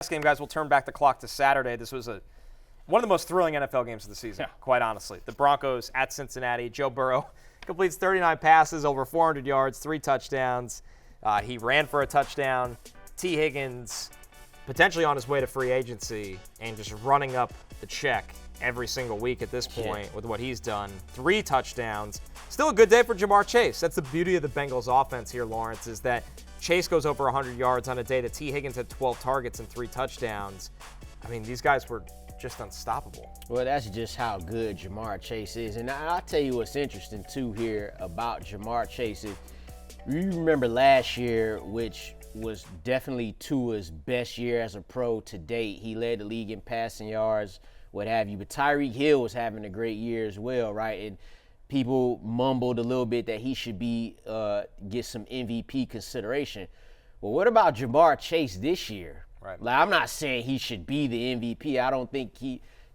Game, guys, we'll turn back the clock to Saturday. This was one of the most thrilling NFL games of the season, quite honestly. The Broncos at Cincinnati. Joe Burrow completes 39 passes, over 400 yards, 3 touchdowns. He ran for a touchdown. T. Higgins potentially on his way to free agency and just running up the check every single week at this point with what he's done. 3 touchdowns. Still a good day for Ja'Marr Chase. That's the beauty of the Bengals offense here, Lawrence, is that Chase goes over 100 yards on a day that T. Higgins had 12 targets and 3 touchdowns. I mean, these guys were just unstoppable. Well, that's just how good Ja'Marr Chase is. And I'll tell you what's interesting, too, here about Ja'Marr Chase. If you remember last year, which was definitely Tua's best year as a pro to date. He led the league in passing yards, what have you. But Tyreek Hill was having a great year as well, right? And people mumbled a little bit that he should be get some MVP consideration. Well, what about Ja'Marr Chase this year? Right. Like, I'm not saying he should be the MVP. I don't think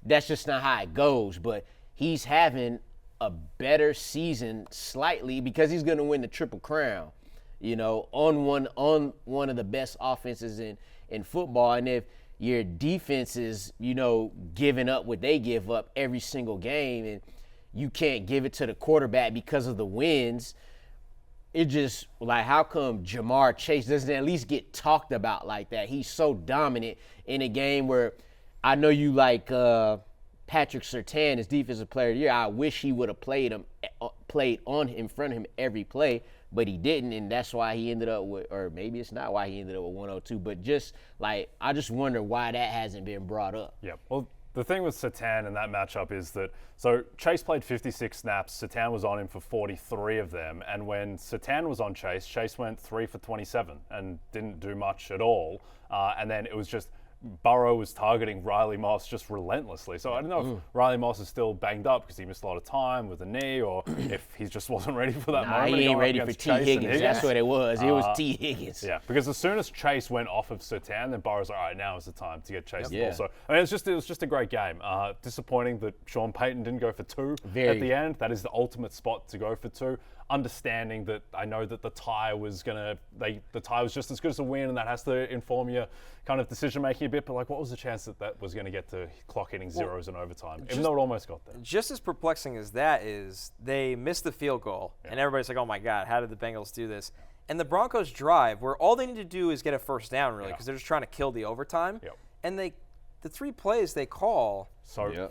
that's just not how it goes. But he's having a better season slightly because he's going to win the Triple Crown, you know, on one of the best offenses in football. And if your defense is, you know, giving up what they give up every single game and you can't give it to the quarterback because of the wins, it just, like, how come Ja'Marr Chase doesn't at least get talked about like that? He's so dominant in a game where I know you like Patrick Surtain as Defensive Player of the Year. I wish he would have played in front of him every play, but he didn't, and that's why he ended up with, or maybe it's not why he ended up with 102, but just, like, I just wonder why that hasn't been brought up. Yeah, well, the thing with Surtain in that matchup is that, so Chase played 56 snaps, Surtain was on him for 43 of them, and when Surtain was on Chase went 3 for 27 and didn't do much at all, and then it was just Burrow was targeting Riley Moss just relentlessly. So I don't know if Riley Moss is still banged up because he missed a lot of time with a knee, or if he just wasn't ready for that moment. He ain't ready for T. Higgins. That's what it was. It was T. Higgins. Yeah, because as soon as Chase went off of Surtain, then Burrow's like, all right, now is the time to get Chase the ball. So I mean, it was just a great game. Disappointing that Sean Payton didn't go for 2 at the end. That is the ultimate spot to go for 2. Understanding that I know that the tie was just as good as a win, and that has to inform your kind of decision making a bit. But like, what was the chance that was going to get to clock hitting zeros in overtime, even though it almost got there? Just as perplexing as that is, they missed the field goal, and everybody's like, "Oh my God, how did the Bengals do this?" And the Broncos drive, where all they need to do is get a first down, really, because they're just trying to kill the overtime. And the 3 plays they call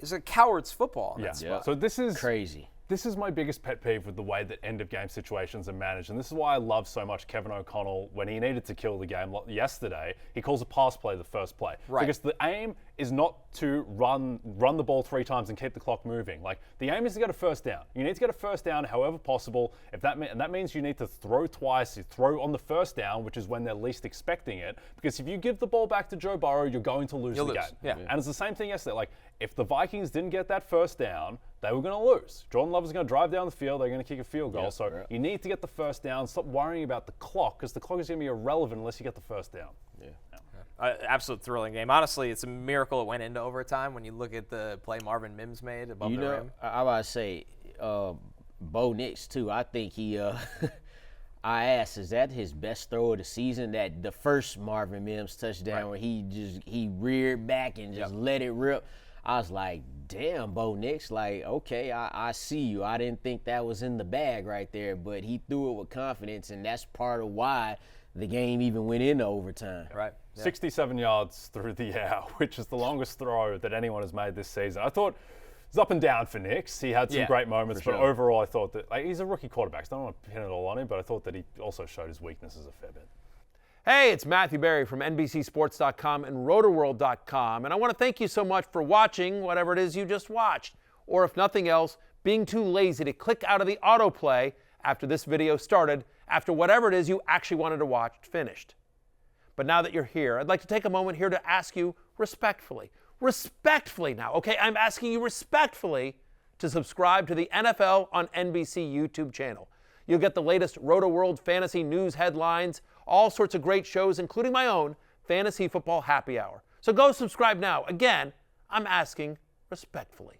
is a coward's football. So this is crazy. This is my biggest pet peeve with the way that end-of-game situations are managed, and this is why I love so much Kevin O'Connell when he needed to kill the game yesterday. He calls a pass play the first play. Because the aim is not to run the ball 3 times and keep the clock moving. Like, the aim is to get a first down. You need to get a first down however possible. And that means you need to throw twice. You throw on the first down, which is when they're least expecting it. Because if you give the ball back to Joe Burrow, you're going to lose the game. And it's the same thing yesterday. Like, if the Vikings didn't get that first down, they were going to lose. Jordan Love is going to drive down the field. They're going to kick a field goal. You need to get the first down. Stop worrying about the clock, because the clock is going to be irrelevant unless you get the first down. Absolute thrilling game. Honestly, it's a miracle it went into overtime when you look at the play Marvin Mims made above the rim. I about to say, Bo Nix, too. I think he I asked, is that his best throw of the season? That the first Marvin Mims touchdown where he reared back and just let it rip. I was like, damn, Bo Nix, like, okay, I see you. I didn't think that was in the bag right there, but he threw it with confidence, and that's part of why the game even went into overtime. 67 yards through the air, which is the longest throw that anyone has made this season. I thought it was up and down for Nix. He had some great moments, but overall I thought that, like, he's a rookie quarterback, so I don't want to pin it all on him, but I thought that he also showed his weaknesses a fair bit. Hey, it's Matthew Berry from NBCSports.com and RotoWorld.com, and I want to thank you so much for watching whatever it is you just watched, or if nothing else, being too lazy to click out of the autoplay after this video started, after whatever it is you actually wanted to watch finished. But now that you're here, I'd like to take a moment here to ask you respectfully now, okay? I'm asking you respectfully to subscribe to the NFL on NBC YouTube channel. You'll get the latest RotoWorld fantasy news headlines, all sorts of great shows, including my own Fantasy Football Happy Hour. So go subscribe now. Again, I'm asking respectfully.